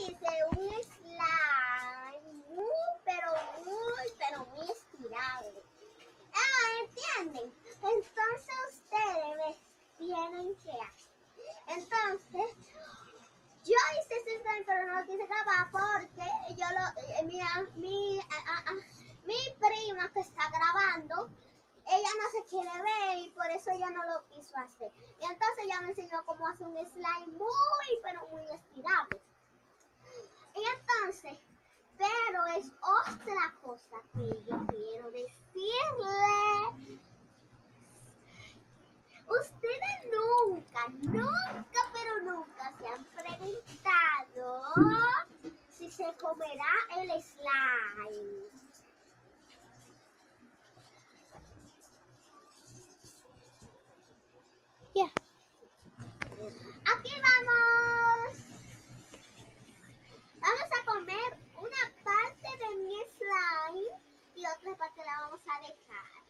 hice un slime muy estirable. ¿Entienden? Entonces ustedes me tienen que hacer. Entonces, yo hice ese slime, pero no lo quise grabar porque mi prima que está grabando, ella no se quiere ver y por eso ella no lo quiso hacer. Y entonces ella me enseñó cómo hacer un slime muy estirable. Y entonces, pero es otra cosa que yo quiero decirle. Ustedes nunca se han preguntado si se comerá el slime. Ya. Aquí vamos. Vamos a comer una parte de mi slime y otra parte la vamos a dejar.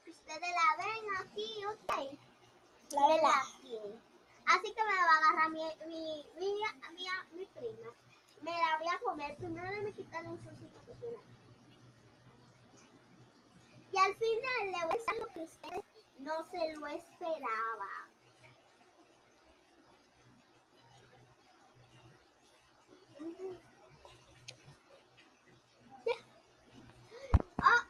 Ustedes la ven aquí, ok. La verdad. Aquí. Así que me la va a agarrar mi prima. Me la voy a comer. Primero de me quitar un trocito que tiene. Y al final le voy a decir lo que ustedes no se lo esperaban. Oh,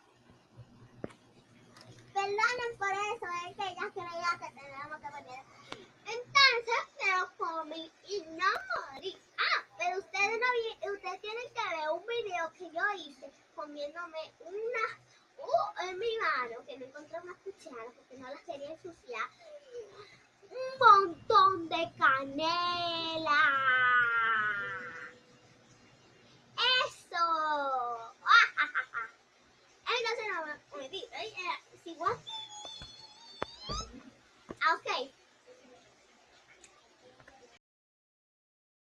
perdonen por eso, es que ella creía que teníamos que poner. Entonces me lo comí y no morí. Pero ustedes tienen que ver un video que yo hice comiéndome en mi mano, que no encontré una cuchara porque no la quería ensuciar, un montón de canela. ¡Eso! Entonces no me di. Si